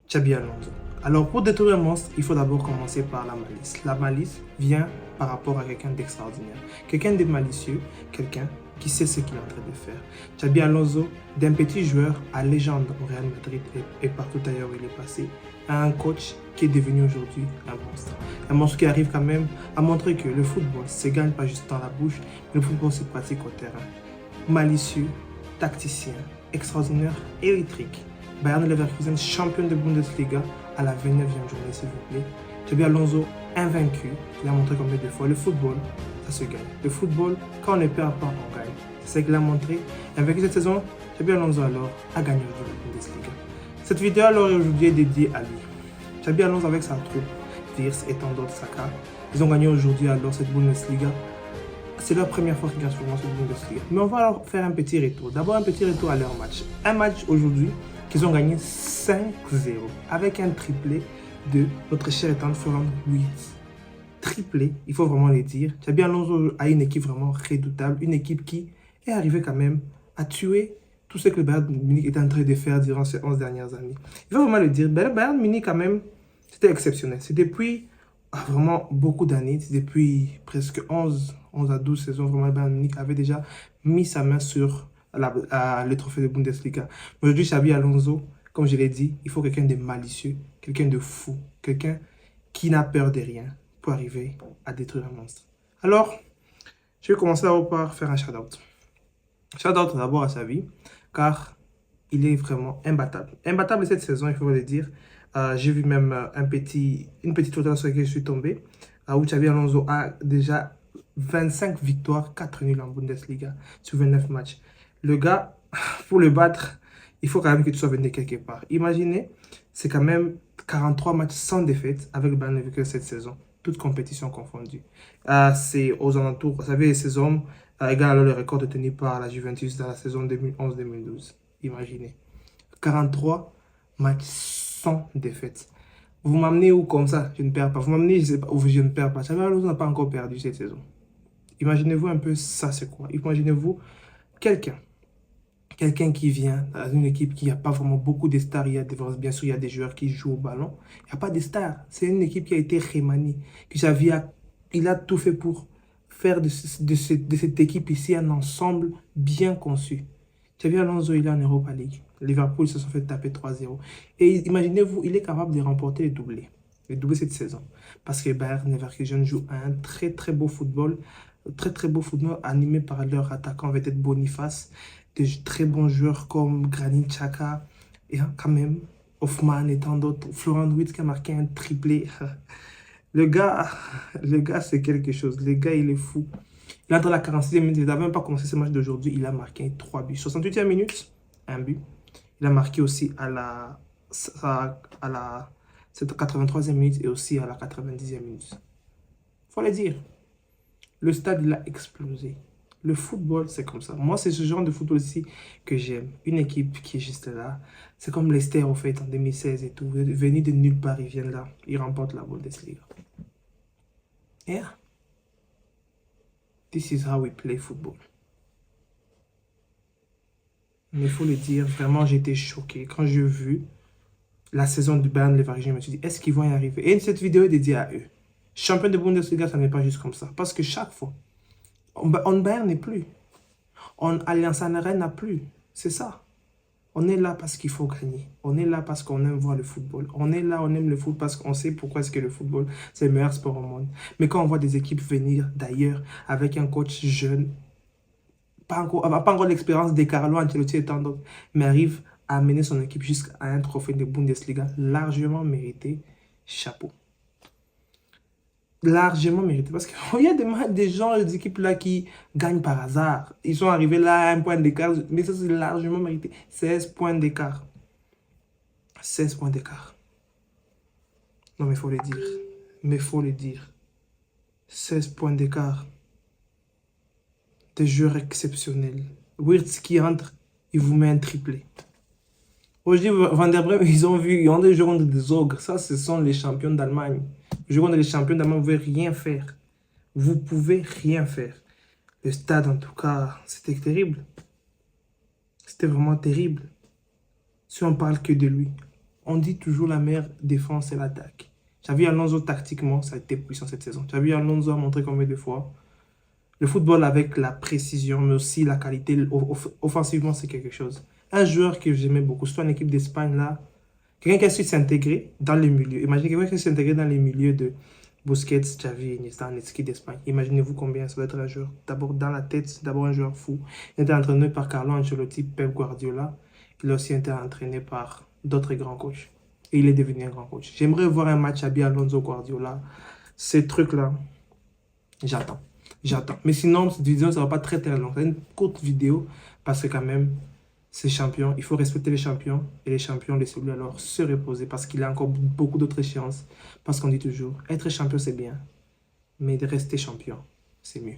Xabi Alonso. Alors, pour détruire un monstre, il faut d'abord commencer par la malice. La malice vient par rapport à quelqu'un d'extraordinaire. Quelqu'un de malicieux, quelqu'un qui sait ce qu'il est en train de faire. Xabi Alonso, d'un petit joueur à légende au Real Madrid et partout ailleurs où il est passé, à un coach qui est devenu aujourd'hui un monstre. Un monstre qui arrive quand même à montrer que le football ne se gagne pas juste dans la bouche, mais le football se pratique au terrain. Malicieux, tacticien, extraordinaire, électrique. Bayern Leverkusen, champion de Bundesliga à la 29e journée, s'il vous plaît. Xabi Alonso, invaincu. Il a montré combien de fois le football, ça se gagne. Le football, quand on ne perd pas, on gagne. C'est ce qu'il a montré. Invaincu cette saison, Xabi Alonso alors a gagné aujourd'hui la Bundesliga. Cette vidéo alors aujourd'hui est dédiée à lui. Xabi Alonso avec sa troupe, Wirtz et tant d'autres, Saka, ils ont gagné aujourd'hui alors cette Bundesliga. C'est leur première fois qu'ils gagnent souvent cette Bundesliga. Mais on va alors faire un petit retour. D'abord un petit retour à leur match. Un match aujourd'hui qu'ils ont gagné 5-0 avec un triplé de notre cher et tendre Florian Wirtz. Triplé, il faut vraiment le dire. Xabi Alonso a une équipe vraiment redoutable, une équipe qui est arrivée quand même à tuer tout ce que le Bayern Munich était en train de faire durant ces 11 dernières années. Il faut vraiment le dire, le Bayern Munich quand même, c'était exceptionnel. C'est depuis vraiment beaucoup d'années, c'est depuis presque 11 à 12 saisons, vraiment le Bayern Munich avait déjà mis sa main sur le trophée de Bundesliga. Aujourd'hui, Xabi Alonso, comme je l'ai dit, il faut quelqu'un de malicieux, quelqu'un de fou, quelqu'un qui n'a peur de rien pour arriver à détruire un monstre. Alors, je vais commencer d'abord par faire un shout-out. Shout-out d'abord à Xabi, car il est vraiment imbattable. Imbattable cette saison, il faut le dire. J'ai vu même une petite photo sur laquelle je suis tombé, où Xabi Alonso a déjà 25 victoires, 4 nuls en Bundesliga sur 29 matchs. Le gars, pour le battre, il faut quand même que tu sois venu quelque part. Imaginez, c'est quand même 43 matchs sans défaite avec le Bayern Leverkusen cette saison, toutes compétitions confondues. C'est aux alentours, vous savez, ces hommes égalent alors le record détenu par la Juventus dans la saison 2011-2012. Imaginez, 43 matchs sans défaite. Vous m'amenez où comme ça, je ne perds pas. Vous m'amenez, je sais pas, où je ne perds pas. Xabi Alonso n'a pas encore perdu cette saison. Imaginez-vous un peu ça, c'est quoi? Imaginez-vous quelqu'un qui vient dans une équipe qui n'a pas vraiment beaucoup de stars. Bien sûr, il y a des joueurs qui jouent au ballon. Il n'y a pas de stars. C'est une équipe qui a été remaniée. Il a tout fait pour faire de cette équipe ici un ensemble bien conçu. Xabi Alonso, il est en Europa League. Liverpool se sont fait taper 3-0. Et imaginez-vous, il est capable de remporter les doublés cette saison. Parce que Bayern Leverkusen joue un très très beau football. Très beau football animé par leur attaquant Vedet Boniface. De très bons joueurs comme Granit Xhaka et quand même Hoffman et tant d'autres. Florian Wirtz qui a marqué un triplé. Le gars c'est quelque chose. Le gars, il est fou. Il est dans la 46e minute. Il n'a même pas commencé ce match d'aujourd'hui. Il a marqué 3 buts. 68e minute, un but. Il a marqué aussi à la 83e minute et aussi à la 90e minute. Il faut le dire. Le stade, il a explosé. Le football, c'est comme ça. Moi, c'est ce genre de football aussi que j'aime. Une équipe qui est juste là. C'est comme Leicester, au fait, en 2016 et tout. Venus de nulle part, ils viennent là. Ils remportent la Bundesliga. Yeah. This is how we play football. Mais il faut le dire, vraiment, j'étais choqué. Quand j'ai vu la saison du Bayern Leverkusen, je me suis dit, est-ce qu'ils vont y arriver? Et cette vidéo est dédiée à eux. Champion de Bundesliga, ça n'est pas juste comme ça. Parce que chaque fois, on Bayern n'est plus. Allianz Arena n'a plus. C'est ça. On est là parce qu'il faut gagner. On est là parce qu'on aime voir le football. On est là, on aime le foot parce qu'on sait pourquoi est-ce que le football, c'est le meilleur sport au monde. Mais quand on voit des équipes venir d'ailleurs avec un coach jeune, pas encore l'expérience de Carlo Ancelotti et tant d'autres, mais arrive à amener son équipe jusqu'à un trophée de Bundesliga largement mérité, chapeau. Largement mérité. Parce qu'il y a des gens, des équipes là qui gagnent par hasard. Ils sont arrivés là à un point d'écart, mais ça c'est largement mérité. 16 points d'écart. 16 points d'écart. Non mais il faut le dire. Mais il faut le dire. 16 points d'écart. Des joueurs exceptionnels. Wirtz qui entre, il vous met un triplé. Aujourd'hui, Van der Bremen, ils ont des joueurs contre des ogres. Ça, ce sont les champions d'Allemagne. Les joueurs contre les champions d'Allemagne, vous ne pouvez rien faire. Vous pouvez rien faire. Le stade, en tout cas, c'était terrible. C'était vraiment terrible. Si on parle que de lui, On dit toujours la meilleure défense, c'est l'attaque. Tu as vu Alonso tactiquement, ça a été puissant cette saison. Tu as vu Alonso a montré combien de fois. Le football avec la précision, mais aussi la qualité, offensivement, c'est quelque chose. Un joueur que j'aimais beaucoup, soit une équipe d'Espagne là, quelqu'un qui a su s'intégrer dans les milieux. Imaginez quelqu'un qui a su s'intégrer dans les milieux de Busquets, Xavi, Iniesta, Netski d'Espagne. Imaginez-vous combien ça doit être un joueur. D'abord, dans la tête, c'est d'abord un joueur fou. Il était entraîné par Carlo Ancelotti, Pep Guardiola. Il a aussi été entraîné par d'autres grands coachs. Et il est devenu un grand coach. J'aimerais voir un match Xabi Alonso Guardiola. Ces trucs-là, j'attends. J'attends. Mais sinon, cette vidéo, ça ne va pas très long. C'est une courte vidéo parce que quand même, ces champions, il faut respecter les champions. Et les champions, laissez-lui alors se reposer parce qu'il a encore beaucoup d'autres échéances. Parce qu'on dit toujours, être champion, c'est bien. Mais de rester champion, c'est mieux.